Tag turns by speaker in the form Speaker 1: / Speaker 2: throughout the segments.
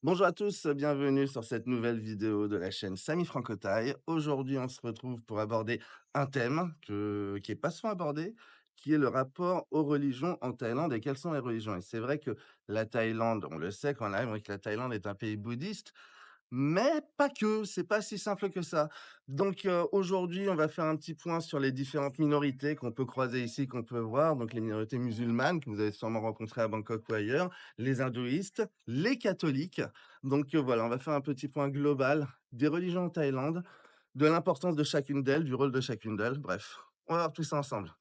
Speaker 1: Bonjour à tous, bienvenue sur cette nouvelle vidéo de la chaîne Samy Francotaille. Aujourd'hui, on se retrouve pour aborder un thème qui est pas souvent abordé, qui est le rapport aux religions en Thaïlande et quelles sont les religions. Et c'est vrai que la Thaïlande, on le sait quand on arrive, que la Thaïlande est un pays bouddhiste, mais pas que, c'est pas si simple que ça. Donc, aujourd'hui, on va faire un petit point sur les différentes minorités qu'on peut croiser ici, qu'on peut voir. Donc les minorités musulmanes que vous avez sûrement rencontrées à Bangkok ou ailleurs, les hindouistes, les catholiques. Donc, voilà, on va faire un petit point global des religions en Thaïlande, de l'importance de chacune d'elles, du rôle de chacune d'elles. Bref, on va voir tout ça ensemble.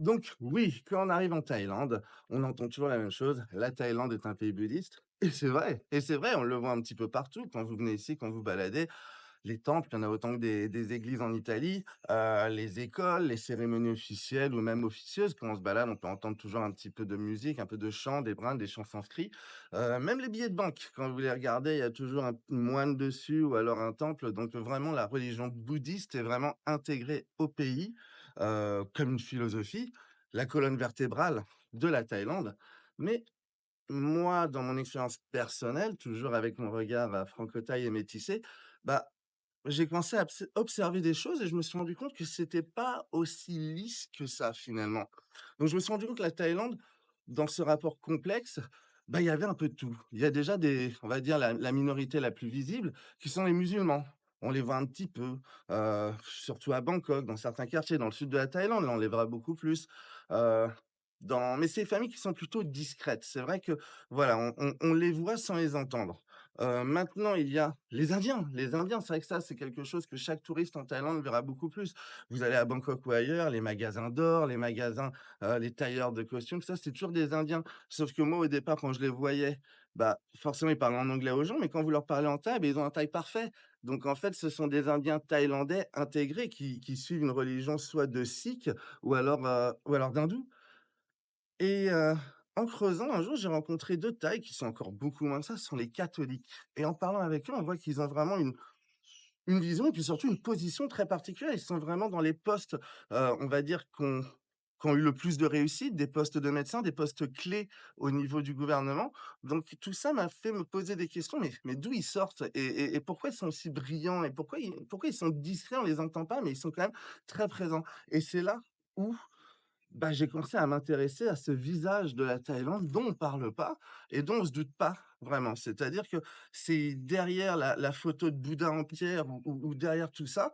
Speaker 1: Donc oui, quand on arrive en Thaïlande, on entend toujours la même chose, la Thaïlande est un pays bouddhiste et c'est vrai, on le voit un petit peu partout quand vous venez ici, quand vous baladez. Les temples, il y en a autant que des églises en Italie, les écoles, les cérémonies officielles ou même officieuses. Quand on se balade, on peut entendre toujours un petit peu de musique, un peu de chant, des brins, des chants sanscrits. Même les billets de banque, quand vous les regardez, il y a toujours un moine dessus ou alors un temple. Donc vraiment, la religion bouddhiste est vraiment intégrée au pays, comme une philosophie, la colonne vertébrale de la Thaïlande. Mais moi, dans mon expérience personnelle, toujours avec mon regard, franco-thaï et métissé, bah, j'ai commencé à observer des choses et je me suis rendu compte que c'était pas aussi lisse que ça, finalement. Donc je me suis rendu compte que la Thaïlande, dans ce rapport complexe, bah, il y avait un peu de tout. Il y a déjà des on va dire la minorité la plus visible, qui sont les musulmans. On les voit un petit peu, surtout à Bangkok, dans certains quartiers. Dans le sud de la Thaïlande, là, on les verra beaucoup plus. Heu, mais c'est des familles qui sont plutôt discrètes. C'est vrai que, voilà, on les voit sans les entendre. Maintenant, il y a les Indiens. Les Indiens, c'est vrai que ça, c'est quelque chose que chaque touriste en Thaïlande verra beaucoup plus. Vous allez à Bangkok ou ailleurs, les magasins d'or, les magasins, les tailleurs de costumes, ça, c'est toujours des Indiens. Sauf que moi, au départ, quand je les voyais, bah, forcément, ils parlaient en anglais aux gens, mais quand vous leur parlez en thaï, beh, ils ont un thaï parfait. Donc en fait, ce sont des Indiens thaïlandais intégrés qui suivent une religion soit de sikh ou alors d'hindou. Et en creusant, un jour, j'ai rencontré 2 Thaïs qui sont encore beaucoup moins que ça, ce sont les catholiques. Et en parlant avec eux, on voit qu'ils ont vraiment une vision et puis surtout une position très particulière. Ils sont vraiment dans les postes, on va dire qui ont eu le plus de réussite, des postes de médecins, des postes clés au niveau du gouvernement. Donc tout ça m'a fait me poser des questions, mais d'où ils sortent et pourquoi ils sont aussi brillants et pourquoi ils sont discrets, on les entend pas, mais ils sont quand même très présents. Et c'est là où bah, j'ai commencé à m'intéresser à ce visage de la Thaïlande dont on parle pas et dont on se doute pas vraiment. C'est-à-dire que c'est derrière la photo de Bouddha en pierre ou derrière tout ça,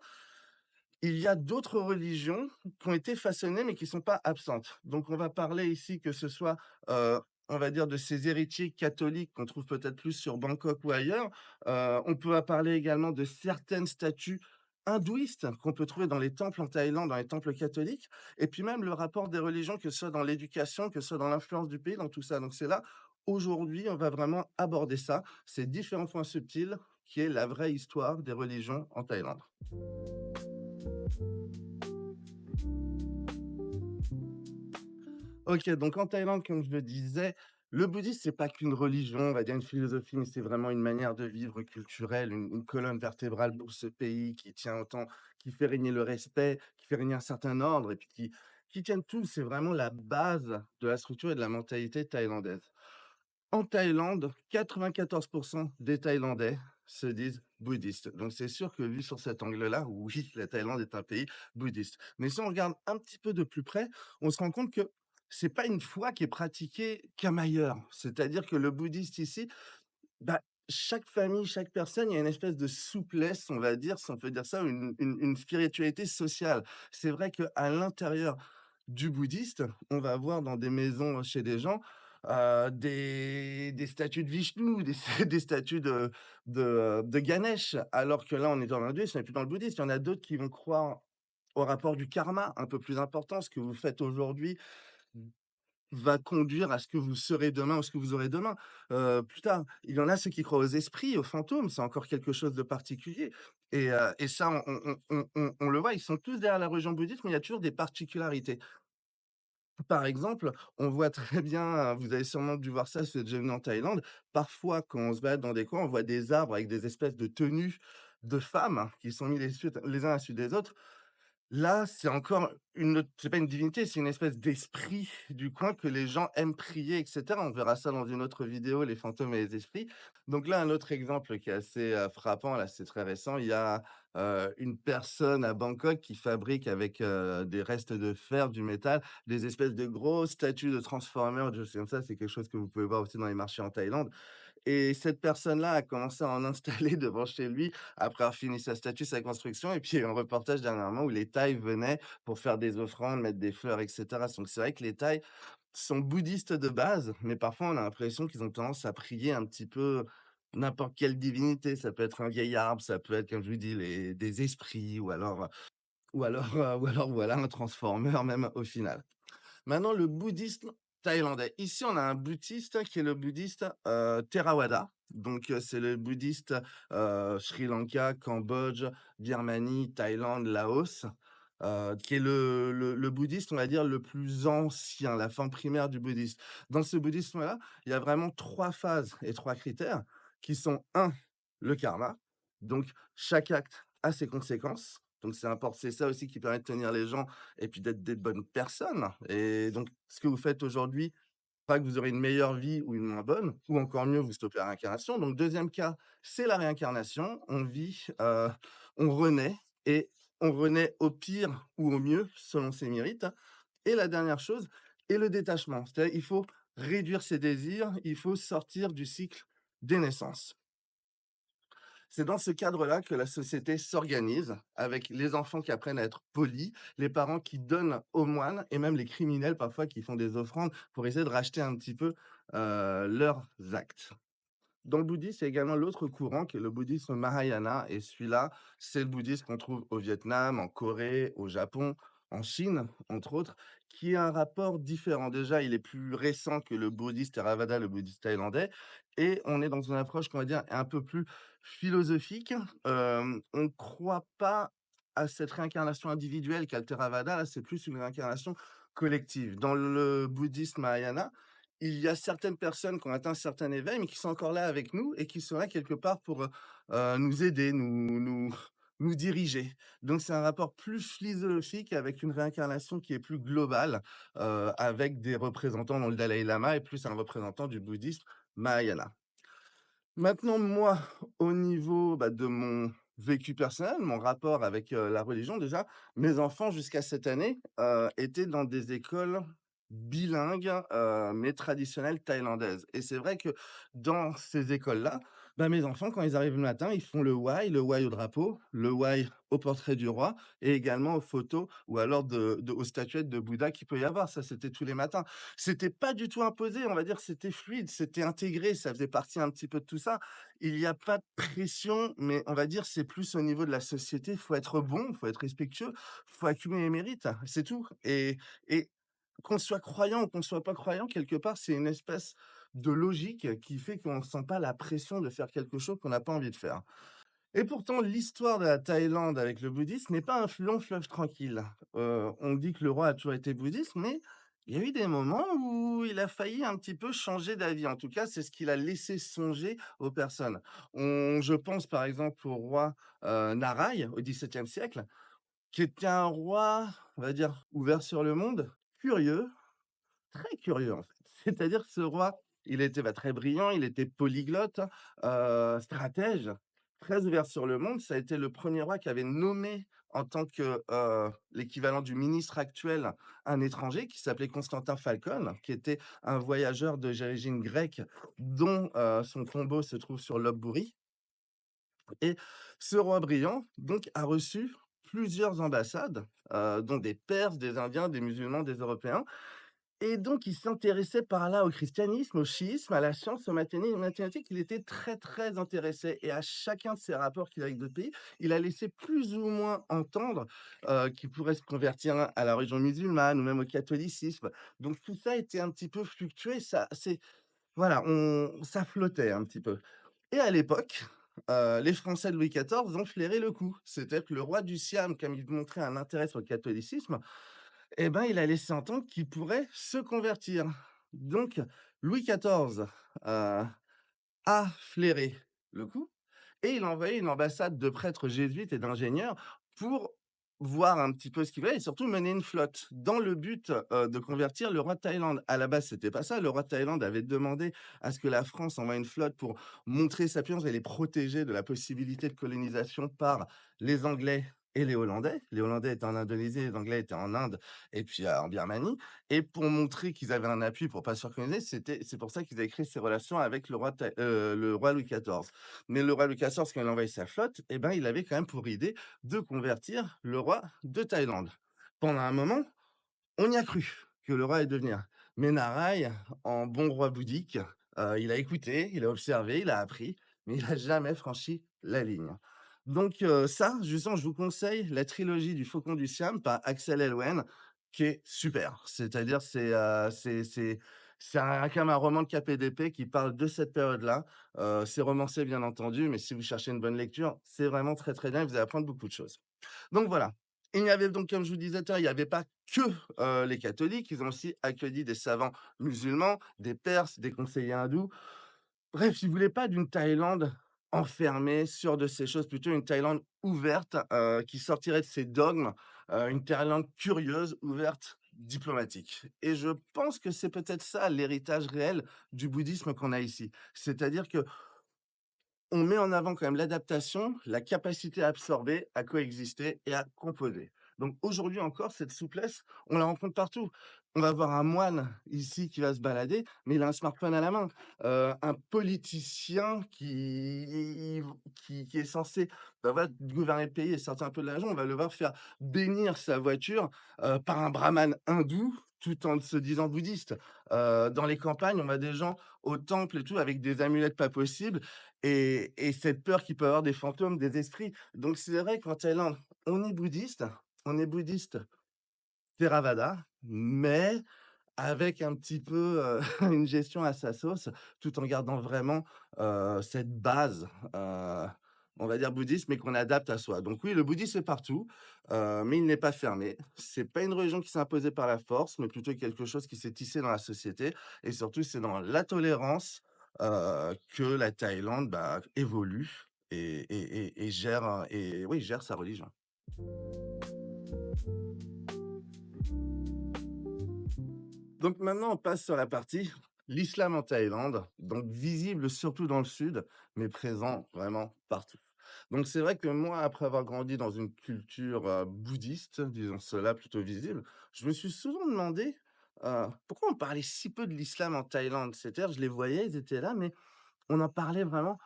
Speaker 1: il y a d'autres religions qui ont été façonnées, mais qui sont pas absentes. Donc on va parler ici que ce soit, on va dire de ces héritiers catholiques qu'on trouve peut-être plus sur Bangkok ou ailleurs. On peut parler également de certaines statues hindouistes qu'on peut trouver dans les temples en Thaïlande, dans les temples catholiques et puis même le rapport des religions, que ce soit dans l'éducation, que ce soit dans l'influence du pays, dans tout ça. Donc c'est là, aujourd'hui, on va vraiment aborder ça, ces différents points subtils qui est la vraie histoire des religions en Thaïlande. OK, donc en Thaïlande, comme je le disais, le bouddhisme, c'est pas qu'une religion, on va dire une philosophie, mais c'est vraiment une manière de vivre culturelle, une colonne vertébrale pour ce pays qui tient autant qui fait régner le respect, qui fait régner un certain ordre et puis qui tiennent tout. C'est vraiment la base de la structure et de la mentalité thaïlandaise. En Thaïlande, 94 des Thaïlandais se disent bouddhistes. Donc c'est sûr que vu sur cet angle-là, oui, la Thaïlande est un pays bouddhiste. Mais si on regarde un petit peu de plus près, on se rend compte que c'est pas une foi qui est pratiquée comme ailleurs. C'est-à-dire que le bouddhiste ici, bah, chaque famille, chaque personne, il y a une espèce de souplesse, on va dire, si on peut dire ça, une spiritualité sociale. C'est vrai qu'à l'intérieur du bouddhiste, on va voir dans des maisons chez des gens, des statues de Vishnu, des statues de Ganesh, alors que là, on est dans l'hindouisme et plus dans le bouddhisme. Il y en a d'autres qui vont croire au rapport du karma, un peu plus important. Ce que vous faites aujourd'hui va conduire à ce que vous serez demain ou ce que vous aurez demain, plus tard. Il y en a ceux qui croient aux esprits, aux fantômes, c'est encore quelque chose de particulier et ça on le voit, ils sont tous derrière la religion bouddhiste, mais il y a toujours des particularités. Par exemple, on voit très bien, vous avez sûrement dû voir ça si vous êtes déjà venu en Thaïlande, parfois quand on se balade dans des coins, on voit des arbres avec des espèces de tenues de femmes hein, qui sont mis les uns à la suite des autres. Là, c'est encore une autre c'est pas une divinité, c'est une espèce d'esprit du coin que les gens aiment prier et cetera. On verra ça dans une autre vidéo, les fantômes et les esprits. Donc là, un autre exemple qui est assez, frappant, là, c'est très récent. Il y a, une personne à Bangkok qui fabrique avec, des restes de fer, du métal, des espèces de grosses statues de Transformers, des choses comme ça. C'est quelque chose que vous pouvez voir aussi dans les marchés en Thaïlande. Et cette personne-là a commencé à en installer devant chez lui après avoir fini sa statue, sa construction et puis il y a eu un reportage dernièrement où les Thaïs venaient pour faire des offrandes, mettre des fleurs et cetera. Donc c'est vrai que les Thaïs sont bouddhistes de base, mais parfois on a l'impression qu'ils ont tendance à prier un petit peu n'importe quelle divinité. Ça peut être un vieil arbre, ça peut être, comme je vous dis, des esprits ou alors voilà, un transformer même au final. Maintenant, le bouddhisme thaïlandais. Ici, on a un bouddhiste qui est le bouddhiste, Theravada. Donc, c'est le bouddhiste, Sri Lanka, Cambodge, Birmanie, Thaïlande, Laos, qui est le bouddhiste, on va dire, le plus ancien, la forme primaire du bouddhisme. Dans ce bouddhisme-là, il y a vraiment 3 phases et 3 critères qui sont un, le karma. Donc chaque acte a ses conséquences. Donc c'est ça aussi qui permet de tenir les gens et puis d'être des bonnes personnes et donc ce que vous faites aujourd'hui, pas que vous aurez une meilleure vie ou une moins bonne ou encore mieux, vous stoppez la réincarnation. Donc deuxième cas, c'est la réincarnation. On vit, on renaît et on renaît au pire ou au mieux selon ses mérites et la dernière chose est le détachement. C'est-à-dire il faut réduire ses désirs, il faut sortir du cycle des naissances. C'est dans ce cadre-là que la société s'organise, avec les enfants qui apprennent à être polis, les parents qui donnent aux moines et même les criminels parfois qui font des offrandes pour essayer de racheter un petit peu, leurs actes. Dans le bouddhisme, il y a également l'autre courant qui est le bouddhisme Mahayana et celui-là, c'est le bouddhisme qu'on trouve au Vietnam, en Corée, au Japon, en Chine, entre autres, qui a un rapport différent. Déjà, il est plus récent que le bouddhisme Theravada, le bouddhisme thaïlandais et on est dans une approche qu'on va dire un peu plus philosophique. On ne croit pas à cette réincarnation individuelle qu'a le Theravada, là, c'est plus une réincarnation collective. Dans le bouddhisme Mahayana, il y a certaines personnes qui ont atteint un certain éveil, mais qui sont encore là avec nous et qui sont là quelque part pour, nous aider, nous diriger. Donc c'est un rapport plus philosophique avec une réincarnation qui est plus globale, avec des représentants dont le Dalai Lama est plus un représentant du bouddhisme Mahayana. Maintenant, moi, au niveau, bah, de mon vécu personnel, mon rapport avec, la religion déjà, mes enfants jusqu'à cette année, étaient dans des écoles bilingues, mais traditionnelles thaïlandaises et c'est vrai que dans ces écoles-là, bah, mes enfants quand ils arrivent le matin, ils font le wai au drapeau, le wai au portrait du roi et également aux photos ou alors aux statuettes de Bouddha qu'il peut y avoir. Ça, c'était tous les matins. C'était pas du tout imposé, on va dire, c'était fluide, c'était intégré, ça faisait partie un petit peu de tout ça. Il y a pas de pression, mais on va dire, c'est plus au niveau de la société, il faut être bon, il faut être respectueux, faut accumuler les mérites, c'est tout et qu'on soit croyant ou qu'on soit pas croyant, quelque part, c'est une espèce de logique qui fait qu'on ne sent pas la pression de faire quelque chose qu'on n'a pas envie de faire. Et pourtant, l'histoire de la Thaïlande avec le bouddhisme n'est pas un long fleuve tranquille. On dit que le roi a toujours été bouddhiste, mais il y a eu des moments où il a failli un petit peu changer d'avis. En tout cas, c'est ce qu'il a laissé songer aux personnes. Je pense par exemple au roi, Naraï au XVIIe siècle, qui était un roi, on va dire, ouvert sur le monde, curieux, très curieux, en fait. C'est-à-dire que ce roi, il était, bah, très brillant, il était polyglotte, stratège, très ouvert sur le monde. Ça a été le premier roi qui avait nommé en tant que, l'équivalent du ministre actuel, un étranger qui s'appelait Constantin Falcon, qui était un voyageur d'origine grecque dont, son tombeau se trouve sur Lopburi et ce roi brillant, donc, a reçu plusieurs ambassades, dont des Perses, des Indiens, des musulmans, des Européens et donc il s'intéressait par là au christianisme, au chiisme, à la science, aux mathématiques. Il était très, très intéressé et à chacun de ses rapports qu'il a avec d'autres pays, il a laissé plus ou moins entendre, qu'il pourrait se convertir à la religion musulmane ou même au catholicisme. Donc tout ça était un petit peu fluctué, voilà, ça flottait un petit peu et à l'époque, les Français de Louis XIV ont flairé le coup. C'est-à-dire que le roi du Siam, comme il montrait un intérêt sur le catholicisme, et ben, il a laissé entendre qu'il pourrait se convertir. Donc Louis XIV, a flairé le coup et il a envoyé une ambassade de prêtres jésuites et d'ingénieurs pour voir un petit peu ce qu'il voulait et surtout mener une flotte dans le but, de convertir le roi de Thaïlande. À la base, c'était pas ça. Le roi de Thaïlande avait demandé à ce que la France envoie une flotte pour montrer sa puissance et les protéger de la possibilité de colonisation par les Anglais et les Hollandais. Les Hollandais étaient en Indonésie, les Anglais étaient en Inde et puis, en Birmanie et pour montrer qu'ils avaient un appui pour pas se faire coloniser, c'est pour ça qu'ils avaient créé ces relations avec le roi Louis XIV. Mais le roi Louis XIV, quand il a envoyé sa flotte, eh ben, il avait quand même pour idée de convertir le roi de Thaïlande. Pendant un moment, on y a cru que le roi allait devenir. Mais Narai, en bon roi bouddhique, il a écouté, il a observé, il a appris, mais il a jamais franchi la ligne. Donc ça, justement, je vous conseille la trilogie du Faucon du Siam par Axel Elwen, qui est super. C'est-à-dire, c'est un comme un roman de KPDP qui parle de cette période-là. C'est romancé, bien entendu, mais si vous cherchez une bonne lecture, c'est vraiment très, très bien et vous allez apprendre beaucoup de choses. Donc voilà. Il y avait donc, comme je vous disais tout à l'heure, il n'y avait pas que, les catholiques, ils ont aussi accueilli des savants musulmans, des Perses, des conseillers hindous. Bref, ils voulaient pas d'une Thaïlande enfermée sur de ces choses, plutôt une Thaïlande ouverte, qui sortirait de ses dogmes, une Thaïlande curieuse, ouverte, diplomatique et je pense que c'est peut-être ça l'héritage réel du bouddhisme qu'on a ici. C'est-à-dire que on met en avant quand même l'adaptation, la capacité à absorber, à coexister et à composer. Donc aujourd'hui encore, cette souplesse, on la rencontre partout. On va voir un moine ici qui va se balader, mais il a un smartphone à la main. Un politicien qui est censé bah voilà, gouverner le pays et sortir un peu de l'argent, on va le voir faire bénir sa voiture par un brahman hindou tout en se disant bouddhiste. Dans les campagnes, on voit des gens au temple et tout avec des amulettes pas possibles et cette peur qu'il peut avoir des fantômes, des esprits. Donc c'est vrai qu'en Thaïlande, on est bouddhiste Theravada, mais avec un petit peu, une gestion à sa sauce, tout en gardant vraiment, cette base, on va dire bouddhiste, mais qu'on adapte à soi. Donc oui, le bouddhisme est partout, mais il n'est pas fermé. C'est pas une religion qui s'est imposée par la force, mais plutôt quelque chose qui s'est tissé dans la société et surtout c'est dans la tolérance, que la Thaïlande, bah, évolue et gère, et oui, gère sa religion. Donc maintenant, on passe sur la partie l'islam en Thaïlande, donc visible surtout dans le sud, mais présent vraiment partout. Donc c'est vrai que moi, après avoir grandi dans une culture, bouddhiste, disons cela, plutôt visible, je me suis souvent demandé, pourquoi on parlait si peu de l'islam en Thaïlande? C'est-à-dire, je les voyais, ils étaient là, mais on en parlait vraiment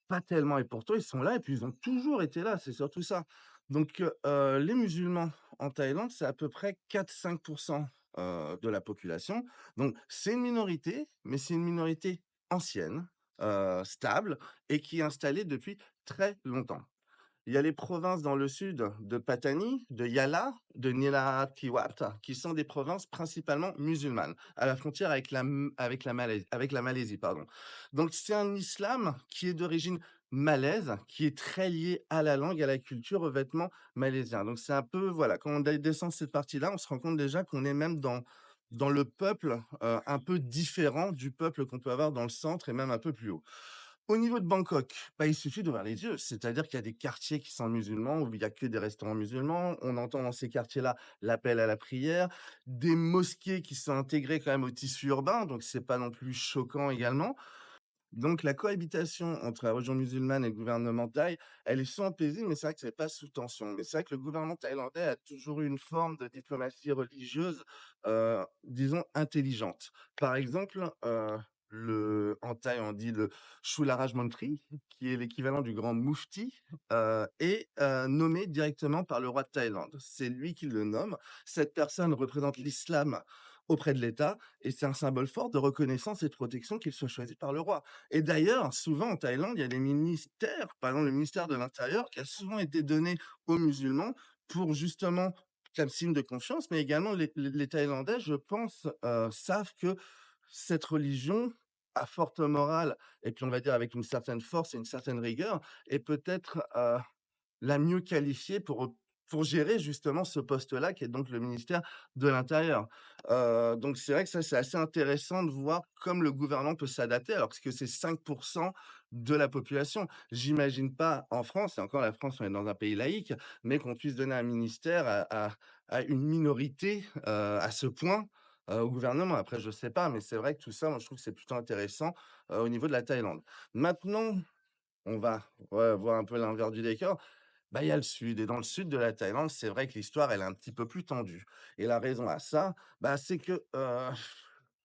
Speaker 1: pas tellement et pourtant ils sont là et puis ils ont toujours été là, c'est surtout ça. Donc les musulmans en Thaïlande, c'est à peu près 4-5 de la population. Donc c'est une minorité, mais c'est une minorité ancienne, stable et qui est installée depuis très longtemps. Il y a les provinces dans le sud de Patani, de Yala, de Nilatiwat, qui sont des provinces principalement musulmanes, à la frontière avec la Malaisie, pardon. Donc c'est un islam qui est d'origine malaise, qui est très lié à la langue, à la culture, aux vêtements malaisiens. Donc c'est un peu, voilà, quand on descend cette partie-là, on se rend compte déjà qu'on est même dans le peuple, un peu différent du peuple qu'on peut avoir dans le centre et même un peu plus haut. Au niveau de Bangkok, bah, il suffit d'ouvrir les yeux. C'est-à-dire qu'il y a des quartiers qui sont musulmans, où il y a que des restaurants musulmans. On entend dans ces quartiers-là l'appel à la prière, des mosquées qui sont intégrées quand même au tissu urbain, donc c'est pas non plus choquant également. Donc la cohabitation entre la religion musulmane et le gouvernement thaï, elle est souvent paisible, mais c'est vrai que c'est pas sous tension. Mais c'est vrai que le gouvernement thaïlandais a toujours eu une forme de diplomatie religieuse, disons intelligente. Par exemple, en thaï, on dit le Chularaj Mantri, qui est l'équivalent du grand Mufti, est, nommé directement par le roi de Thaïlande. C'est lui qui le nomme. Cette personne représente l'islam auprès de l'État et c'est un symbole fort de reconnaissance et de protection qu'il soit choisi par le roi. Et d'ailleurs, souvent en Thaïlande, il y a des ministères, par exemple le ministère de l'Intérieur, qui a souvent été donné aux musulmans pour justement comme signe de confiance, mais également les Thaïlandais, je pense, savent que cette religion à forte morale et puis on va dire avec une certaine force et une certaine rigueur est peut-être, la mieux qualifiée pour pour gérer justement ce poste-là qui est donc le ministère de l'Intérieur. Donc c'est vrai que ça, c'est assez intéressant de voir comme le gouvernement peut s'adapter alors que c'est 5 de la population. J'imagine pas en France, et encore la France, on est dans un pays laïque, mais qu'on puisse donner un ministère à une minorité, à ce point, au gouvernement. Après je sais pas, mais c'est vrai que tout ça, moi je trouve que c'est plutôt intéressant, au niveau de la Thaïlande. Maintenant, on va, ouais, voir un peu l'envers du décor. Bah, il y a le sud et dans le sud de la Thaïlande, c'est vrai que l'histoire, elle est un petit peu plus tendue et la raison à ça, bah, c'est que,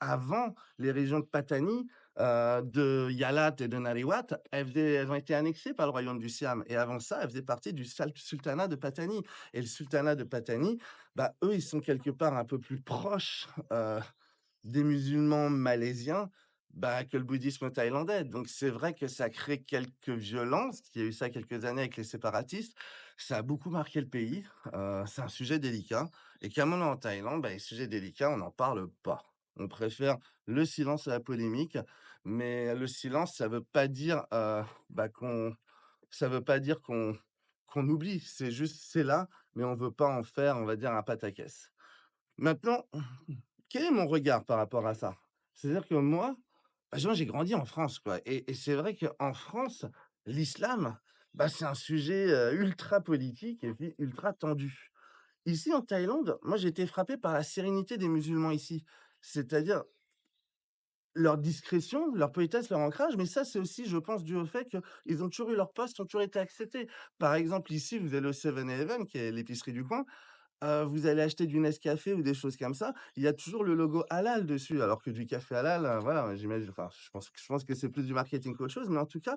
Speaker 1: avant, les régions de Pattani, de Yalat et de Naréwat, elles ont été annexées par le royaume du Siam et avant ça, elles faisaient partie du sultanat de Pattani et le sultanat de Pattani, bah, eux, ils sont quelque part un peu plus proches, des musulmans malaisiens, bah, que le bouddhisme thaïlandais. Donc c'est vrai que ça crée quelques violences. Il y a eu ça quelques années avec les séparatistes. Ça a beaucoup marqué le pays. C'est un sujet délicat et comme on est en Thaïlande, bah, les sujets délicats, on n'en parle pas. On préfère le silence à la polémique, mais le silence, ça veut pas dire, bah, ça veut pas dire qu'on oublie. C'est juste, c'est là, mais on veut pas en faire, on va dire, un pataquès. Maintenant, quel est mon regard par rapport à ça? C'est-à-dire que moi, moi, j'ai grandi en France, quoi et c'est vrai qu'en France, l'islam, bah, c'est un sujet, ultra politique et puis ultra tendu. Ici, en Thaïlande, moi, j'ai été frappé par la sérénité des musulmans ici. C'est-à-dire leur discrétion, leur politesse, leur ancrage, mais ça, c'est aussi, je pense, dû au fait qu'ils ont toujours eu leur poste, ont toujours été acceptés. Par exemple, ici, vous allez au 7-Eleven, qui est l'épicerie du coin. Vous allez acheter du Nescafé ou des choses comme ça, il y a toujours le logo halal dessus, alors que du café halal, voilà, j'imagine enfin, je pense que c'est plus du marketing qu'autre chose, mais en tout cas,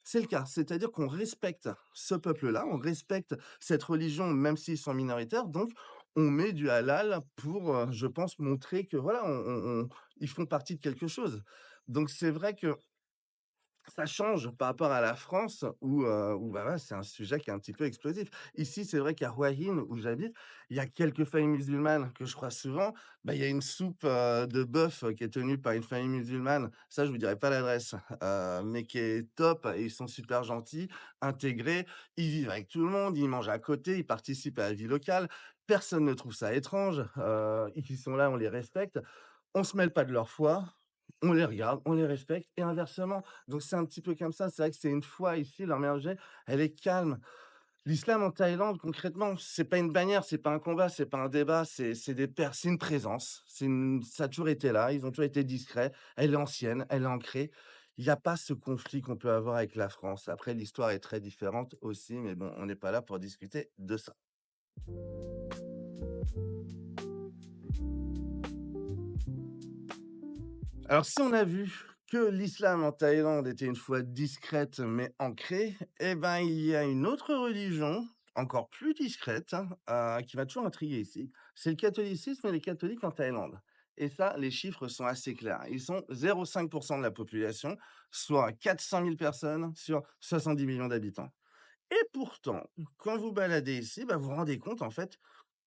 Speaker 1: c'est le cas. C'est-à-dire qu'on respecte ce peuple-là, on respecte cette religion, même s'ils sont minoritaires, donc on met du halal pour, je pense, montrer que voilà, ils font partie de quelque chose. Donc c'est vrai que ça change par rapport à la France où bah, voilà, c'est un sujet qui est un petit peu explosif. Ici, c'est vrai qu'à Hua Hin, où j'habite, il y a quelques familles musulmanes que je croise souvent. Bah, il y a une soupe, de bœuf, qui est tenue par une famille musulmane. Ça, je vous dirai pas l'adresse, mais qui est top et ils sont super gentils, intégrés. Ils vivent avec tout le monde, ils mangent à côté, ils participent à la vie locale. Personne ne trouve ça étrange, ils sont là, on les respecte. On se mêle pas de leur foi, on les regarde, on les respecte et inversement. Donc c'est un petit peu comme ça. C'est vrai que c'est une foi ici, leur mélanger, elle est calme. L'islam en Thaïlande, concrètement, c'est pas une bannière, c'est pas un combat, c'est pas un débat, c'est une présence. Ça a toujours été là, ils ont toujours été discrets. Elle est ancienne, elle est ancrée. Il y a pas ce conflit qu'on peut avoir avec la France. Après, l'histoire est très différente aussi, mais bon, on n'est pas là pour discuter de ça. Alors, si on a vu que l'islam en Thaïlande était une foi discrète mais ancrée, eh ben, il y a une autre religion, encore plus discrète, hein, qui va toujours intriguer ici. C'est le catholicisme et les catholiques en Thaïlande. Et ça, les chiffres sont assez clairs. Ils sont 0,5 de la population, soit 400 000 personnes sur 70 millions d'habitants. Et pourtant, quand vous baladez ici, bah, vous vous rendez compte, en fait,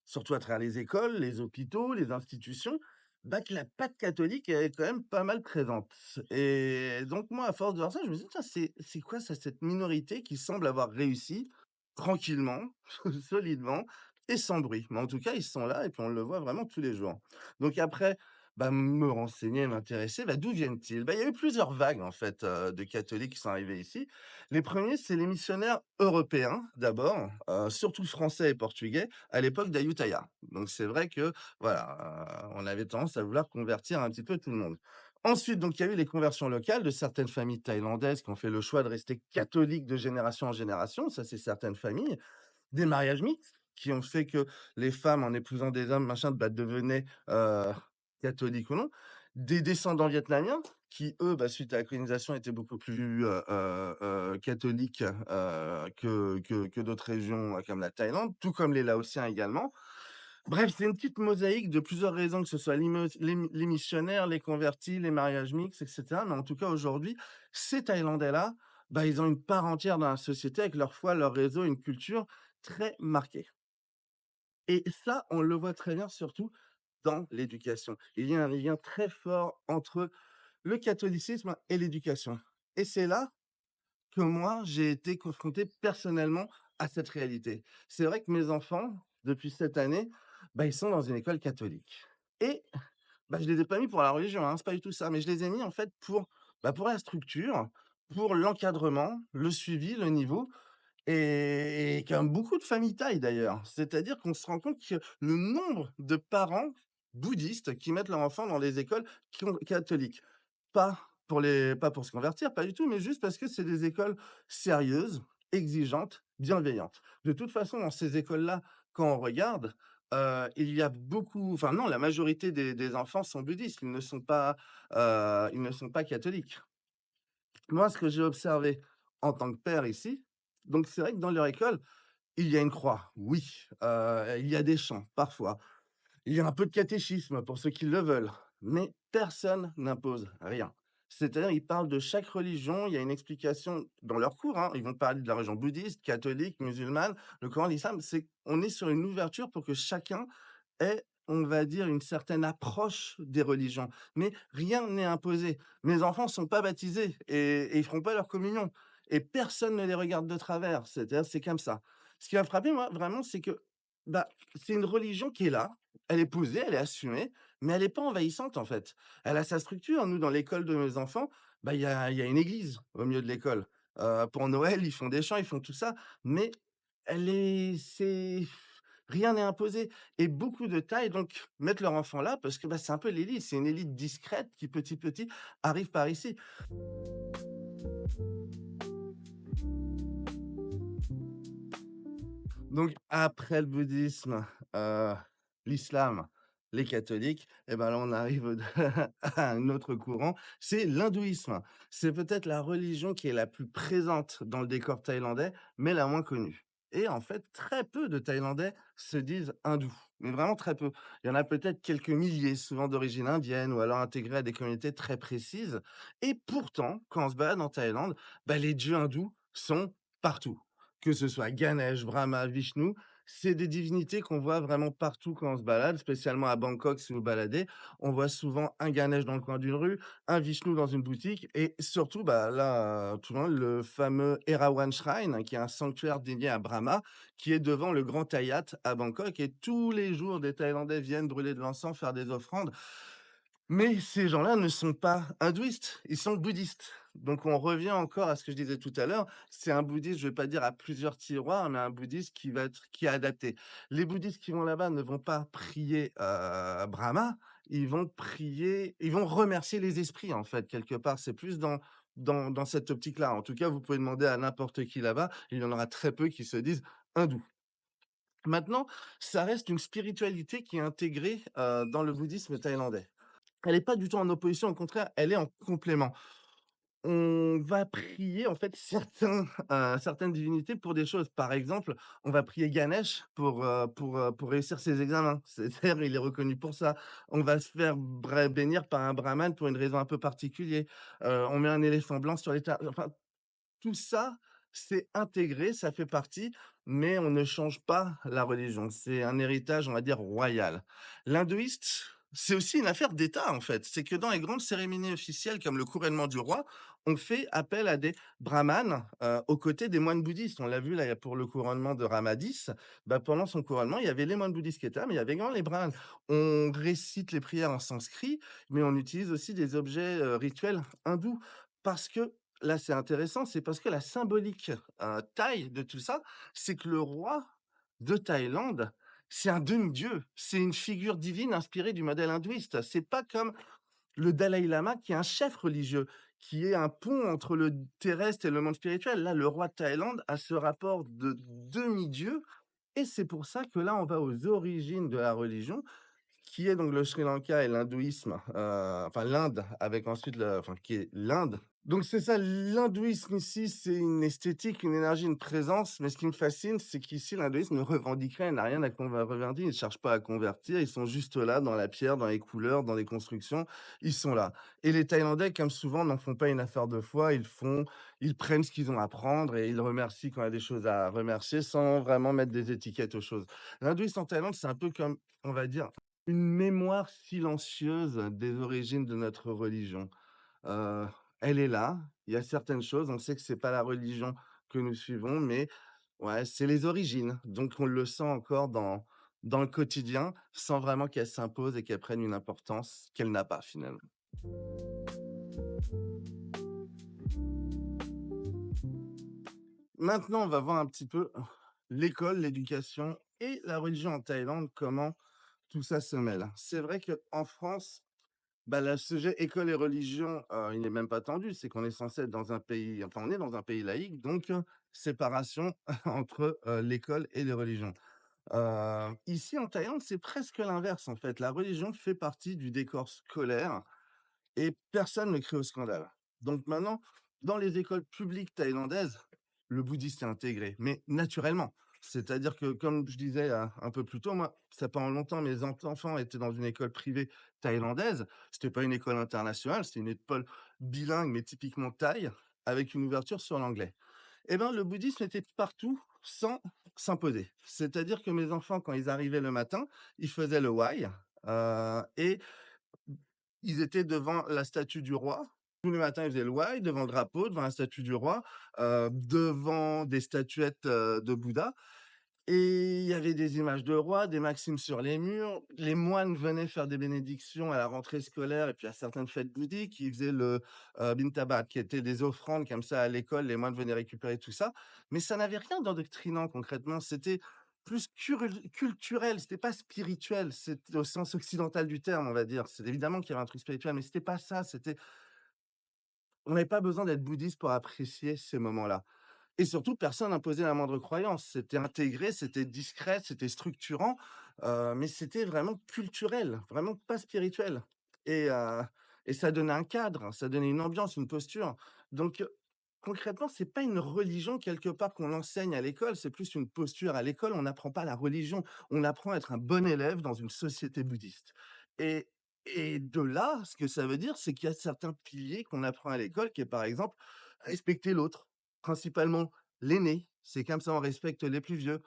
Speaker 1: surtout à travers les écoles, les hôpitaux, les institutions, bah, que la patte catholique elle est quand même pas mal présente et donc moi, à force de voir ça, je me dis: «Tiens, c'est quoi ça, cette minorité qui semble avoir réussi tranquillement, solidement et sans bruit?» Mais en tout cas, ils sont là et puis on le voit vraiment tous les jours. Donc après, bah, me renseigner, m'intéresser, bah, d'où viennent-ils? Bah, il y a eu plusieurs vagues en fait, de catholiques qui sont arrivés ici. Les premiers, c'est les missionnaires européens d'abord, surtout français et portugais, à l'époque d'Ayutthaya. Donc c'est vrai que, voilà, on avait tendance à vouloir convertir un petit peu tout le monde. Ensuite, donc il y a eu les conversions locales de certaines familles thaïlandaises qui ont fait le choix de rester catholiques de génération en génération, ça c'est certaines familles. Des mariages mixtes qui ont fait que les femmes, en épousant des hommes, machin, bah, devenaient, catholiques ou non. Des descendants vietnamiens qui, eux, bah, suite à la colonisation, étaient beaucoup plus, catholiques, que d'autres régions, comme la Thaïlande, tout comme les Laotiens également. Bref, c'est une petite mosaïque de plusieurs raisons, que ce soit les missionnaires, les convertis, les mariages mixtes et cetera. Mais en tout cas, aujourd'hui, ces Thaïlandais-là, bah, ils ont une part entière dans la société avec leur foi, leur réseau, une culture très marquée. Et ça, on le voit très bien surtout dans l'éducation. Il y a un lien très fort entre le catholicisme et l'éducation. Et c'est là que moi, j'ai été confronté personnellement à cette réalité. C'est vrai que mes enfants, depuis cette année, bah, ils sont dans une école catholique et bah, je les ai pas mis pour la religion, hein, c'est pas du tout ça, mais je les ai mis en fait pour, bah, pour la structure, pour l'encadrement, le suivi, le niveau et comme beaucoup de familles thaï d'ailleurs. C'est-à-dire qu'on se rend compte que le nombre de parents bouddhistes qui mettent leurs enfants dans les écoles catholiques. Pas pour se convertir, pas du tout, mais juste parce que c'est des écoles sérieuses, exigeantes, bienveillantes. De toute façon, dans ces écoles-là, quand on regarde, il y a beaucoup enfin non, la majorité des enfants sont bouddhistes, ils ne sont pas catholiques. Moi, ce que j'ai observé en tant que père ici, donc c'est vrai que dans leur école, il y a une croix, oui, il y a des chants, parfois. Il y a un peu de catéchisme pour ceux qui le veulent, mais personne n'impose rien. C'est-à-dire, ils parlent de chaque religion, il y a une explication dans leurs cours, hein. Ils vont parler de la religion bouddhiste, catholique, musulmane, le Coran, l'islam. On est sur une ouverture pour que chacun ait, on va dire, une certaine approche des religions. Mais rien n'est imposé. Mes enfants sont pas baptisés et ils feront pas leur communion. Et personne ne les regarde de travers. C'est-à-dire, c'est comme ça. Ce qui m'a frappé, moi, vraiment, c'est que bah, c'est une religion qui est là, elle est posée, elle est assumée, mais elle est pas envahissante, en fait. Elle a sa structure. Nous, dans l'école de mes enfants, bah, il y a une église au milieu de l'école. Pour Noël, ils font des chants, ils font tout ça, mais elle est c'est rien n'est imposé et beaucoup de Thaïs donc mettent leur enfant là parce que, bah, c'est un peu l'élite, c'est une élite discrète qui petit, petit arrive par ici. Donc après le bouddhisme, l'islam, les catholiques et ben, là, on arrive à un autre courant, c'est l'hindouisme. C'est peut-être la religion qui est la plus présente dans le décor thaïlandais, mais la moins connue et en fait, très peu de Thaïlandais se disent hindous, mais vraiment très peu. Il y en a peut-être quelques milliers, souvent d'origine indienne ou alors intégrés à des communautés très précises et pourtant, quand on se balade en Thaïlande, bah, les dieux hindous sont partout. Que ce soit Ganesh, Brahma, Vishnu, c'est des divinités qu'on voit vraiment partout quand on se balade, spécialement à Bangkok si vous baladez. On voit souvent un Ganesh dans le coin d'une rue, un Vishnu dans une boutique et surtout, bah, là, tout le monde, le fameux Erawan Shrine, qui est un sanctuaire dédié à Brahma, qui est devant le Grand Hayat à Bangkok et tous les jours, des Thaïlandais viennent brûler de l'encens, faire des offrandes. Mais ces gens-là ne sont pas hindouistes, ils sont bouddhistes. Donc on revient encore à ce que je disais tout à l'heure, c'est un bouddhiste, je vais pas dire à plusieurs tiroirs, mais un bouddhiste qui est adapté. Les bouddhistes qui vont là-bas ne vont pas prier, Brahma, ils vont remercier les esprits, en fait, quelque part. C'est plus dans cette optique-là. En tout cas, vous pouvez demander à n'importe qui là-bas, il y en aura très peu qui se disent hindous. Maintenant, ça reste une spiritualité qui est intégrée, dans le bouddhisme thaïlandais. Elle est pas du tout en opposition, au contraire, elle est en complément. On va prier en fait certaines divinités pour des choses. Par exemple, on va prier Ganesh pour réussir ses examens. C'est-à-dire, il est reconnu pour ça. On va se faire bénir par un brahman pour une raison un peu particulière. On met un éléphant blanc sur les tables. Enfin, tout ça, c'est intégré, ça fait partie, mais on ne change pas la religion. C'est un héritage, on va dire, royal. L'hindouiste, c'est aussi une affaire d'État, en fait. C'est que dans les grandes cérémonies officielles, comme le couronnement du roi, on fait appel à des brahmanes, aux côtés des moines bouddhistes. On l'a vu là, pour le couronnement de Ramadis, bah, pendant son couronnement, il y avait les moines bouddhistes qui étaient là, mais il y avait également les brahmanes. On récite les prières en sanskrit, mais on utilise aussi des objets, rituels hindous parce que là, c'est intéressant, c'est parce que la symbolique, thaï de tout ça, c'est que le roi de Thaïlande, c'est un demi-dieu. C'est une figure divine inspirée du modèle hindouiste. C'est pas comme le Dalaï Lama qui est un chef religieux, qui est un pont entre le terrestre et le monde spirituel. Là, le roi de Thaïlande a ce rapport de demi-dieu et c'est pour ça que là, on va aux origines de la religion, qui est donc le Sri Lanka et l'hindouisme, enfin l'Inde avec ensuite qui est l'Inde. Donc c'est ça, l'hindouisme ici, c'est une esthétique, une énergie, une présence, mais ce qui me fascine, c'est qu'ici l'hindouisme ne revendique rien, n'a rien à revendiquer, ils ne cherchent pas à convertir, ils sont juste là dans la pierre, dans les couleurs, dans les constructions, ils sont là. Et les Thaïlandais, comme souvent, n'en font pas une affaire de foi, ils prennent ce qu'ils ont à prendre et ils remercient quand il y a des choses à remercier sans vraiment mettre des étiquettes aux choses. L'hindouisme en Thaïlande, c'est un peu comme, on va dire, une mémoire silencieuse des origines de notre religion. Heu, Elle est là, il y a certaines choses, on sait que c'est pas la religion que nous suivons, mais Ouais, c'est les origines, donc on le sent encore dans le quotidien, sans vraiment qu'elle s'impose et qu'elle prenne une importance qu'elle n'a pas finalement. Maintenant, on va voir un petit peu l'école, l'éducation et la religion en Thaïlande, comment tout ça se mêle. C'est vrai qu'en France, bah, le sujet école et religion, il n'est même pas tendu. C'est qu'on est censé être dans un pays enfin, on est dans un pays laïque, donc séparation entre, l'école et les religions. Ici en Thaïlande, c'est presque l'inverse en fait. La religion fait partie du décor scolaire et personne ne crie au scandale. Donc maintenant, dans les écoles publiques thaïlandaises, le bouddhisme est intégré, mais naturellement. C'est-à-dire que, comme je disais un peu plus tôt, moi, ça pendant longtemps, mes enfants étaient dans une école privée thaïlandaise. C'était pas une école internationale, c'était une école bilingue, mais typiquement thaï, avec une ouverture sur l'anglais. Eh ben, le bouddhisme était partout sans s'imposer. C'est-à-dire que mes enfants, quand ils arrivaient le matin, ils faisaient le Wai, et ils étaient devant la statue du roi. Tous les matins, ils faisaient le Wai devant le drapeau, devant la statue du roi, devant des statuettes, de Bouddha et il y avait des images de rois, des maximes sur les murs. Les moines venaient faire des bénédictions à la rentrée scolaire et puis à certaines fêtes bouddhiques. Ils faisaient le, bintabat, qui étaient des offrandes comme ça à l'école. Les moines venaient récupérer tout ça. Mais ça n'avait rien d'endoctrinant concrètement. C'était plus culturel, c'était pas spirituel. C'était au sens occidental du terme, on va dire. C'est évidemment qu'il y avait un truc spirituel, mais c'était pas ça. C'était on n'avait pas besoin d'être bouddhiste pour apprécier ces moments-là. Et surtout, personne n'imposait la moindre croyance. C'était intégré, c'était discret, c'était structurant, mais c'était vraiment culturel, vraiment pas spirituel et heu et ça donnait un cadre, ça donnait une ambiance, une posture. Donc, concrètement, c'est pas une religion quelque part qu'on enseigne à l'école, c'est plus une posture. À l'école, on n'apprend pas la religion, on apprend à être un bon élève dans une société bouddhiste et de là, ce que ça veut dire, c'est qu'il y a certains piliers qu'on apprend à l'école qui est, par exemple, respecter l'autre. Principalement l'aîné, c'est comme ça on respecte les plus vieux.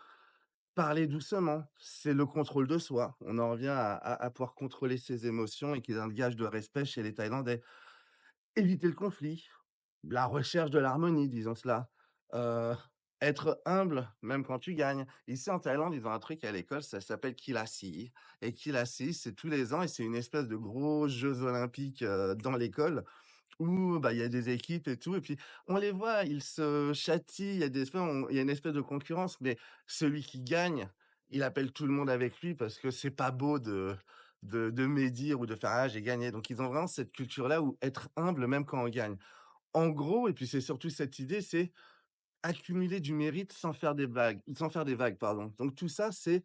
Speaker 1: Parler doucement, c'est le contrôle de soi. On en revient à pouvoir contrôler ses émotions et qui est un gage de respect chez les Thaïlandais. Éviter le conflit, la recherche de l'harmonie, disons cela. Heu, Être humble, même quand tu gagnes. Ici en Thaïlande, ils ont un truc à l'école, ça s'appelle Kilasi et Kilasi, c'est tous les ans et c'est une espèce de gros jeux olympiques, dans l'école où, bah, il y a des équipes et tout et puis on les voit, ils se châtient, il y a des fois il y a une espèce de concurrence, mais celui qui gagne, il appelle tout le monde avec lui parce que c'est pas beau de médire ou de faire: «Ah j'ai gagné». Donc ils ont vraiment cette culture-là où être humble même quand on gagne. En gros et puis c'est surtout cette idée, c'est accumuler du mérite sans faire des vagues, pardon. Donc tout ça, c'est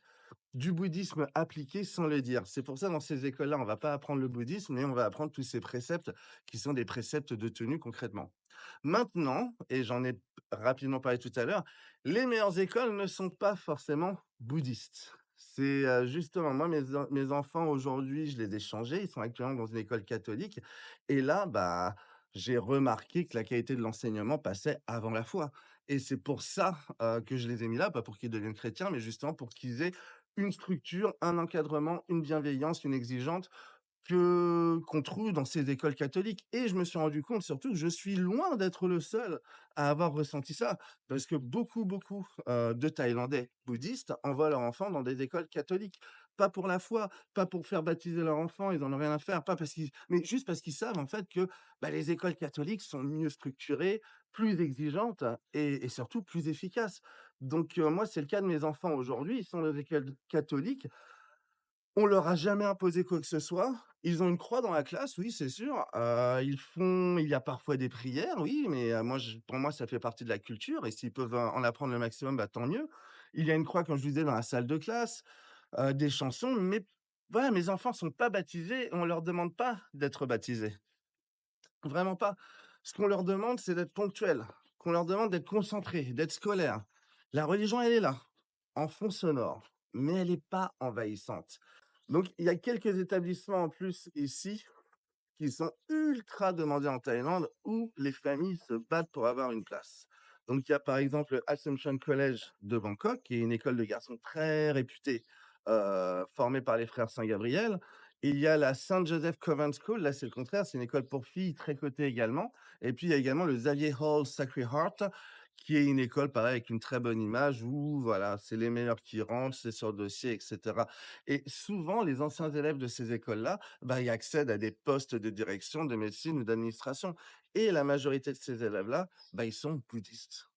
Speaker 1: du bouddhisme appliqué sans le dire. C'est pour ça, dans ces écoles-là, on va pas apprendre le bouddhisme, mais on va apprendre tous ces préceptes qui sont des préceptes de tenue concrètement. Maintenant, et j'en ai rapidement parlé tout à l'heure, les meilleures écoles ne sont pas forcément bouddhistes. C'est justement, moi, mes enfants aujourd'hui, je les ai changés. Ils sont actuellement dans une école catholique. Et là, bah, j'ai remarqué que la qualité de l'enseignement passait avant la foi. Et c'est pour ça que je les ai mis là, pas pour qu'ils deviennent chrétiens, mais justement pour qu'ils aient une structure, un encadrement, une bienveillance, une exigence que qu'on trouve dans ces écoles catholiques et je me suis rendu compte surtout que je suis loin d'être le seul à avoir ressenti ça. Parce que beaucoup, de Thaïlandais bouddhistes envoient leurs enfants dans des écoles catholiques. Pas pour la foi, pas pour faire baptiser leur enfant, ils en ont rien à faire, pas parce qu'ils mais juste parce qu'ils savent en fait que, bah, les écoles catholiques sont mieux structurées, plus exigeantes et surtout plus efficaces. Donc moi, c'est le cas de mes enfants aujourd'hui, ils sont dans des écoles catholiques, on leur a jamais imposé quoi que ce soit. Ils ont une croix dans la classe, oui, c'est sûr. Il y a parfois des prières, oui, mais moi je pour moi, ça fait partie de la culture et s'ils peuvent en apprendre le maximum, bah, tant mieux. Il y a une croix, comme je vous disais, dans la salle de classe, des chansons, mais voilà, mes enfants sont pas baptisés, on leur demande pas d'être baptisés. Vraiment pas. Ce qu'on leur demande, c'est d'être ponctuels, qu'on leur demande d'être concentrés, d'être scolaires. La religion, elle est là, en fond sonore, mais elle est pas envahissante. Donc il y a quelques établissements en plus ici qui sont ultra demandés en Thaïlande, où les familles se battent pour avoir une place. Donc il y a par exemple le Assumption College de Bangkok, qui est une école de garçons très réputée, formée par les frères Saint-Gabriel. Et il y a la Saint Joseph Convent School, là c'est le contraire, c'est une école pour filles très cotée également. Et puis il y a également le Xavier Hall Sacred Heart, qui est une école pareil avec une très bonne image où voilà, c'est les meilleurs qui rentrent, c'est sur dossier et cetera et souvent les anciens élèves de ces écoles-là, bah, ils accèdent à des postes de direction, de médecine ou d'administration et la majorité de ces élèves-là, bah, ils sont bouddhistes.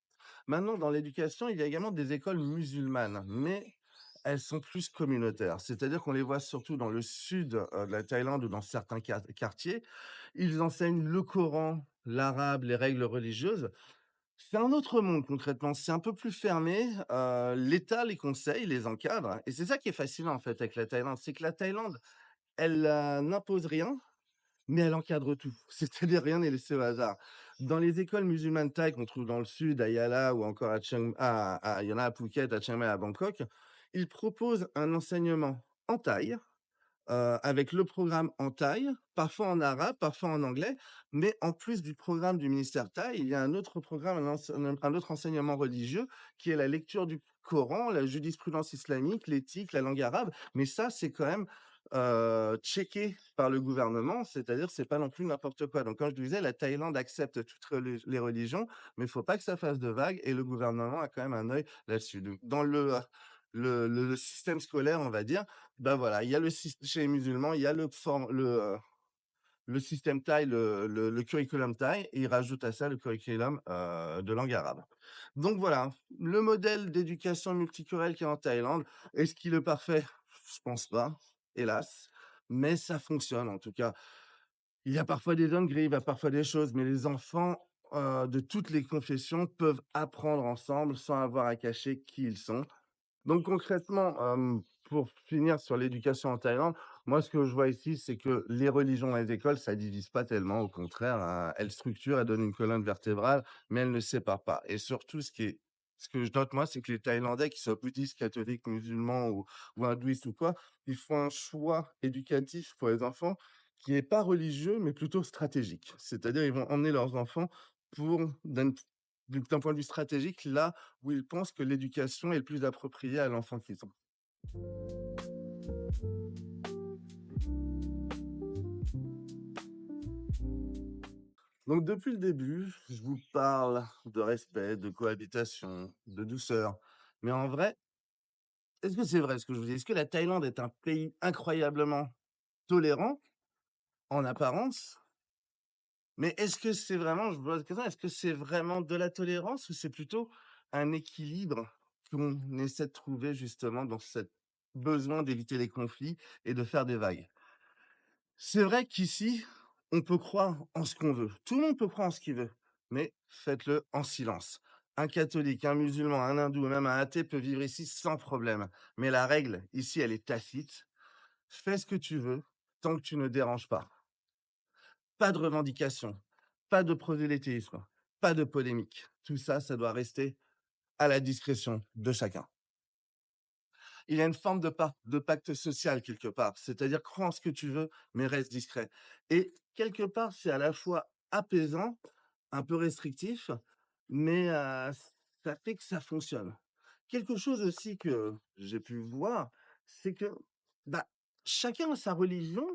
Speaker 1: Maintenant, dans l'éducation, il y a également des écoles musulmanes, mais elles sont plus communautaires. C'est-à-dire qu'on les voit surtout dans le sud, de la Thaïlande ou dans certains quartiers. Ils enseignent le Coran, l'arabe, les règles religieuses. C'est un autre monde concrètement, c'est un peu plus fermé, l'État les conseille, les encadre et c'est ça qui est fascinant en fait avec la Thaïlande, c'est que la Thaïlande, elle, n'impose rien, mais elle encadre tout. C'est-à-dire rien n'est laissé au hasard. Dans les écoles musulmanes thaï qu'on trouve dans le sud, à Yala ou encore il y en a à Phuket, à Chiang Mai, à Bangkok, ils proposent un enseignement en thaï, avec le programme en thaï, parfois en arabe, parfois en anglais, mais en plus du programme du ministère thaï, il y a un autre programme, un autre enseignement religieux qui est la lecture du Coran, la jurisprudence islamique, l'éthique, la langue arabe. Mais ça, c'est quand même, checké par le gouvernement, c'est-à-dire c'est pas non plus n'importe quoi. Donc comme je disais, la Thaïlande accepte toutes les religions, mais il faut pas que ça fasse de vagues et le gouvernement a quand même un œil là-dessus. Donc dans le système scolaire, on va dire, bah, voilà, il y a chez les musulmans, il y a le système thaï, le curriculum thaï et ils rajoutent à ça le curriculum, de langue arabe. Donc voilà, le modèle d'éducation multiculturelle qui est en Thaïlande, est-ce qu'il est parfait? Je pense pas, hélas, mais ça fonctionne en tout cas. Il y a parfois des zones grises, il y a parfois des choses, mais les enfants, de toutes les confessions peuvent apprendre ensemble sans avoir à cacher qui ils sont. Donc concrètement, pour finir sur l'éducation en Thaïlande, moi ce que je vois ici, c'est que les religions dans les écoles, ça divise pas tellement, au contraire, elles structurent, elles donnent une colonne vertébrale, mais elles ne séparent pas et surtout ce que je note moi, c'est que les Thaïlandais, qu'ils soient bouddhistes, catholiques, musulmans ou hindouistes ou quoi, ils font un choix éducatif pour les enfants qui est pas religieux, mais plutôt stratégique. C'est-à-dire, ils vont emmener leurs enfants pour d'un point de vue stratégique, là où ils pensent que l'éducation est le plus appropriée à l'enfant qu'ils ont. Donc depuis le début, je vous parle de respect, de cohabitation, de douceur. Mais en vrai, est-ce que c'est vrai ce que je vous dis? Est-ce que la Thaïlande est un pays incroyablement tolérant en apparence? Mais est-ce que c'est vraiment, je vous pose la question, est-ce que c'est vraiment de la tolérance ou c'est plutôt un équilibre qu'on essaie de trouver justement dans cette besoin d'éviter les conflits et de faire des vagues? C'est vrai qu'ici, on peut croire en ce qu'on veut. Tout le monde peut croire en ce qu'il veut, mais faites-le en silence. Un catholique, un musulman, un hindou, même un athée peut vivre ici sans problème. Mais la règle, ici, elle est tacite. Fais ce que tu veux tant que tu ne déranges pas. Pas de revendication, pas de prosélytisme, pas de polémique. Tout ça, ça doit rester à la discrétion de chacun. Il y a une forme de pacte social quelque part, c'est-à-dire crois en ce que tu veux, mais reste discret et quelque part, c'est à la fois apaisant, un peu restrictif, mais ça fait que ça fonctionne. Quelque chose aussi que j'ai pu voir, c'est que, bah, chacun a sa religion,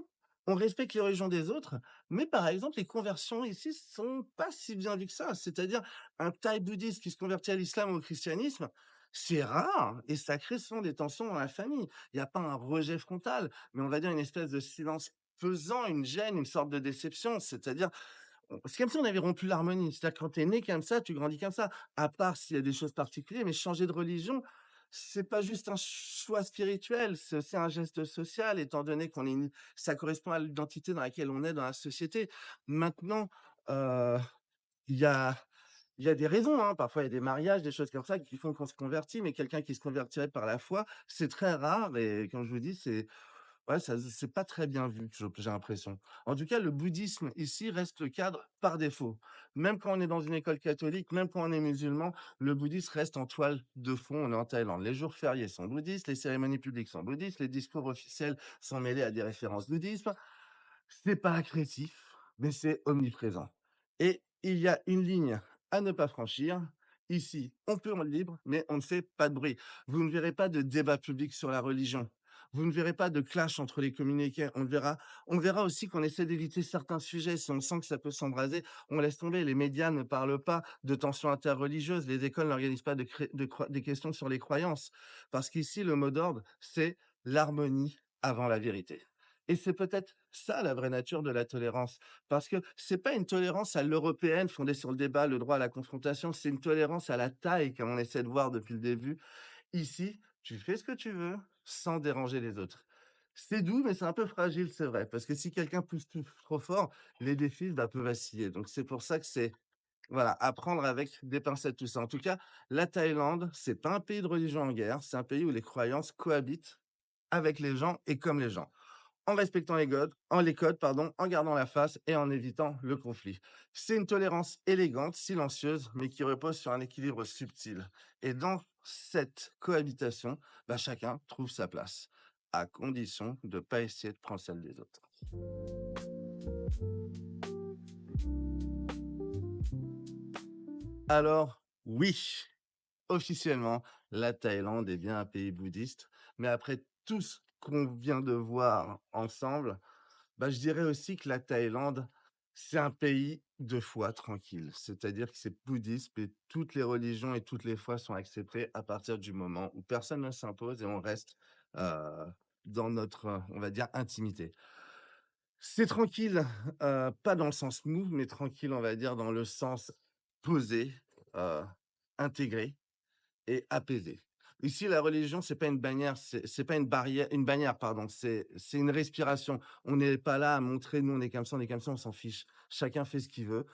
Speaker 1: on respecte les religions des autres, mais par exemple, les conversions ici sont pas si bien vues que ça. C'est-à-dire un Thaï bouddhiste qui se convertit à l'islam ou au christianisme, c'est rare et ça crée souvent des tensions dans la famille. Il y a pas un rejet frontal, mais on va dire une espèce de silence pesant, une gêne, une sorte de déception. C'est-à-dire c'est comme si on avait rompu l'harmonie. C'est-à-dire que quand tu es né comme ça, tu grandis comme ça. À part s'il y a des choses particulières, mais changer de religion, c'est pas juste un choix spirituel, c'est aussi un geste social étant donné qu'on est une ça correspond à l'identité dans laquelle on est dans la société. Maintenant, heu, il y a il y a des raisons, hein, parfois il y a des mariages, des choses comme ça qui font qu'on se convertit, mais quelqu'un qui se convertirait par la foi, c'est très rare et comme je vous dis, ouais, ça c'est pas très bien vu, j'ai l'impression. En tout cas, le bouddhisme ici reste le cadre par défaut. Même quand on est dans une école catholique, même quand on est musulman, le bouddhisme reste en toile de fond, on est en Thaïlande. Les jours fériés sont bouddhistes, les cérémonies publiques sont bouddhistes, les discours officiels sont mêlés à des références bouddhisme. C'est pas agressif, mais c'est omniprésent et il y a une ligne à ne pas franchir. Ici, on peut en libre, mais on ne fait pas de bruit. Vous ne verrez pas de débat public sur la religion. Vous ne verrez pas de clash entre les communautés. On verra aussi qu'on essaie d'éviter certains sujets. Si on sent que ça peut s'embraser, on laisse tomber. Les médias ne parlent pas de tensions interreligieuses. Les écoles n'organisent pas des questions sur les croyances. Parce qu'ici, le mot d'ordre, c'est l'harmonie avant la vérité. Et c'est peut-être ça la vraie nature de la tolérance. Parce que c'est pas une tolérance à l'européenne fondée sur le débat, le droit à la confrontation, c'est une tolérance à la taille comme on essaie de voir depuis le début. Ici, tu fais ce que tu veux sans déranger les autres. C'est doux, mais c'est un peu fragile, c'est vrai, parce que si quelqu'un pousse trop fort, les défis bah, peuvent vaciller. Donc c'est pour ça que c'est voilà, à prendre avec des pincettes tout ça. En tout cas, la Thaïlande, c'est pas un pays de religion en guerre, c'est un pays où les croyances cohabitent avec les gens et comme les gens en respectant les codes, pardon, en gardant la face et en évitant le conflit. C'est une tolérance élégante, silencieuse, mais qui repose sur un équilibre subtil. Et dans cette cohabitation, bah, chacun trouve sa place, à condition de ne pas essayer de prendre celle des autres. Alors, oui, officiellement, la Thaïlande est bien un pays bouddhiste, mais après tout ce qu'on vient de voir ensemble, bah, je dirais aussi que la Thaïlande, c'est un pays de foi tranquille. C'est-à-dire que c'est bouddhiste et toutes les religions et toutes les foi sont acceptées à partir du moment où personne ne s'impose et on reste, heu, dans notre, on va dire, intimité. C'est tranquille, pas dans le sens mou, mais tranquille, on va dire, dans le sens posé, heu, intégré et apaisé. Ici, la religion, c'est pas une bannière, c'est pas une bannière, pardon, c'est une respiration. On n'est pas là à montrer: «Nous, on est comme ça», on s'en fiche. Chacun fait ce qu'il veut.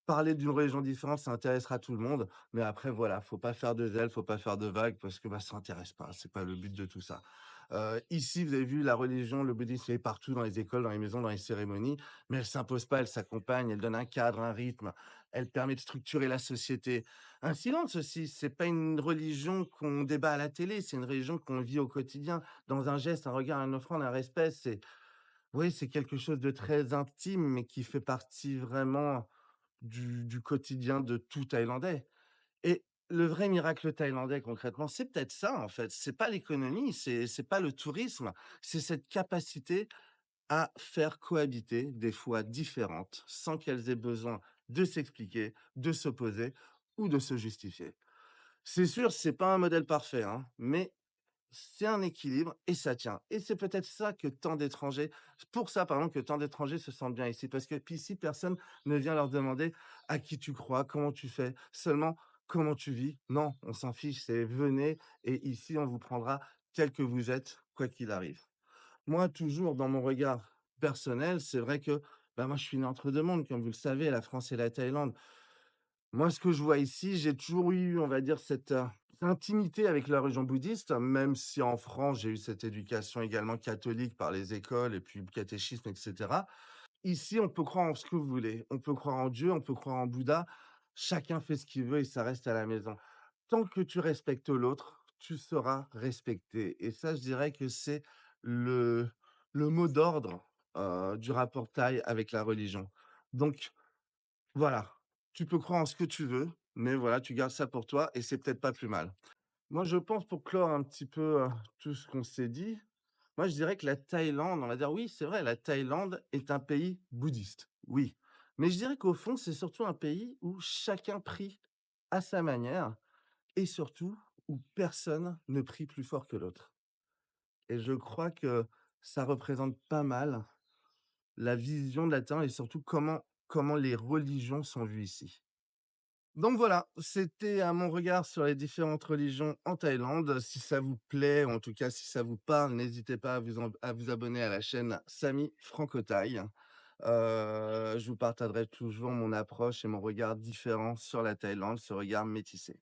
Speaker 1: Parler d'une religion différente, ça intéressera tout le monde, mais après voilà, faut pas faire de zèle, faut pas faire de vagues parce que, bah, ça intéresse pas, c'est pas le but de tout ça. Ici, vous avez vu la religion, le bouddhisme est partout dans les écoles, dans les maisons, dans les cérémonies, mais elle s'impose pas, elle s'accompagne, elle donne un cadre, un rythme, elle permet de structurer la société. Un silence aussi, c'est pas une religion qu'on débat à la télé, c'est une religion qu'on vit au quotidien, dans un geste, un regard, une offrande, un respect, c'est oui, c'est quelque chose de très intime, mais qui fait partie vraiment du quotidien de tout Thaïlandais et le vrai miracle thaïlandais concrètement, c'est peut-être ça en fait. C'est pas l'économie, c'est pas le tourisme, c'est cette capacité à faire cohabiter des foi différentes sans qu'elles aient besoin de s'expliquer, de s'opposer ou de se justifier. C'est sûr, c'est pas un modèle parfait, hein, mais c'est un équilibre et ça tient et c'est peut-être ça que tant d'étrangers pour ça pardon, que tant d'étrangers se sentent bien ici parce que puis ici personne ne vient leur demander: «À qui tu crois? Comment tu fais?» seulement: «Comment tu vis?» non, on s'en fiche, c'est: «Venez et ici on vous prendra tel que vous êtes, quoi qu'il arrive». Moi, toujours dans mon regard personnel, c'est vrai que, bah, moi je suis né entre 2 mondes comme vous le savez, la France et la Thaïlande. Moi, ce que je vois ici, j'ai toujours eu, on va dire, cette, intimité avec la religion bouddhiste, même si en France, j'ai eu cette éducation également catholique par les écoles et puis le catéchisme et cetera. Ici, on peut croire en ce que vous voulez. On peut croire en Dieu, on peut croire en Bouddha. Chacun fait ce qu'il veut et ça reste à la maison. Tant que tu respectes l'autre, tu seras respecté et ça, je dirais que c'est le le mot d'ordre, du rapport thaï avec la religion. Donc voilà, tu peux croire en ce que tu veux, mais voilà, tu gardes ça pour toi et c'est peut-être pas plus mal. Moi, je pense pour clore un petit peu, tout ce qu'on s'est dit, moi, je dirais que la Thaïlande, on va dire oui, c'est vrai, la Thaïlande est un pays bouddhiste, oui. Mais je dirais qu'au fond, c'est surtout un pays où chacun prie à sa manière et surtout où personne ne prie plus fort que l'autre. Et je crois que ça représente pas mal la vision de la Thaïlande et surtout comment les religions sont vues ici. Donc voilà, c'était à mon regard sur les différentes religions en Thaïlande. Si ça vous plaît, ou en tout cas si ça vous parle, n'hésitez pas à vous abonner à la chaîne Samy Francotaille. Je vous partagerai toujours mon approche et mon regard différent sur la Thaïlande, ce regard métissé.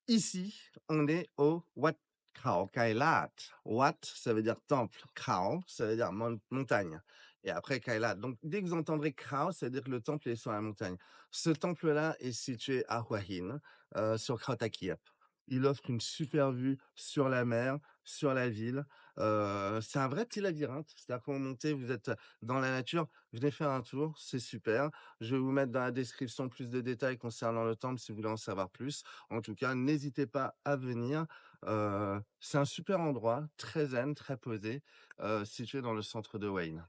Speaker 1: Ici, on est au Wat Khao Kai Lat. Wat, ça veut dire temple. Khao, ça veut dire montagne. Et après Kai Lat. Donc, dès que vous entendrez Khao, ça veut dire que le temple est sur la montagne. Ce temple-là est situé à Hua Hin, sur Krath Takiap. Il offre une super vue sur la mer, sur la ville. C'est un vrai petit labyrinthe. C'est-à-dire quand vous montez, vous êtes dans la nature. Venez faire un tour, c'est super. Je vais vous mettre dans la description plus de détails concernant le temple si vous voulez en savoir plus. En tout cas, n'hésitez pas à venir. C'est un super endroit, très zen, très posé, situé dans le centre de Wayne.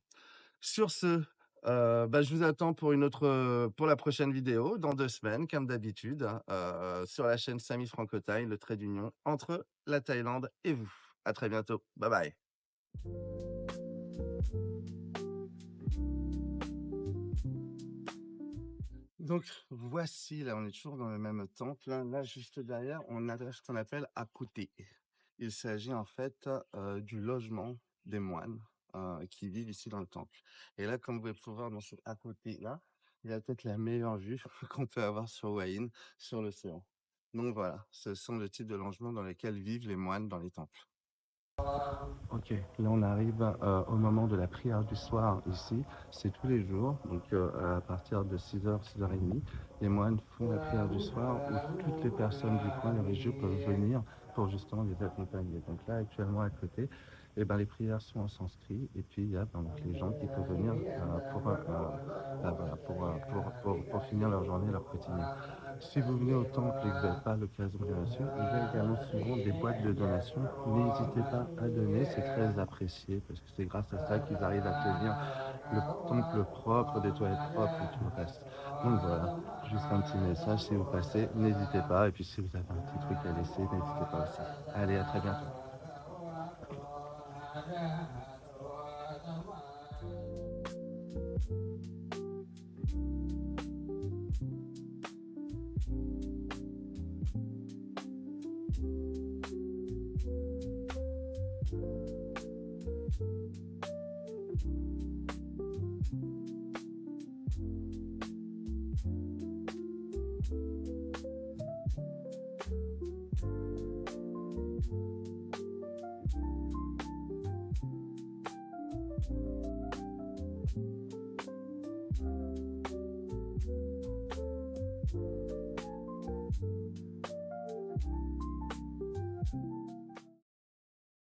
Speaker 1: Sur ce, bah, je vous attends pour une autre, pour la prochaine vidéo dans 2 semaines comme d'habitude, hein, sur la chaîne Samy Franco Thaï, le trait d'union entre la Thaïlande et vous. À très bientôt. Bye bye. Donc voici, là, on est toujours dans le même temple, hein. Là, juste derrière, on a ce qu'on appelle Akuti. Il s'agit en fait, du logement des moines, qui vivent ici dans le temple. Et là, comme vous pouvez pouvoir dans ce à côté là, il y a peut-être la meilleure vue qu'on peut avoir sur Hue sur l'océan. Donc voilà, ce sont le type de logement dans lesquels vivent les moines dans les temples. OK, là on arrive, au moment de la prière du soir ici. C'est tous les jours, donc à partir de 6 h, 6 h 30, les moines font la prière du soir où toutes les personnes du coin, les religieux peuvent venir pour justement les accompagner. Donc là, actuellement à côté, eh ben, les prières sont en sanskrit et puis il y a donc les gens qui peuvent venir bah, voilà, pour finir leur journée, leur quotidien. Si vous venez au temple et que vous n'avez pas l'occasion de bien sûr, il y a également souvent des boîtes de donation. N'hésitez pas à donner, c'est très apprécié parce que c'est grâce à ça qu'ils arrivent à tenir le temple propre, des toilettes propres et tout le reste. Donc voilà, juste un petit message, si vous passez, n'hésitez pas. Et puis si vous avez un petit truc à laisser, n'hésitez pas aussi. Allez, à très bientôt.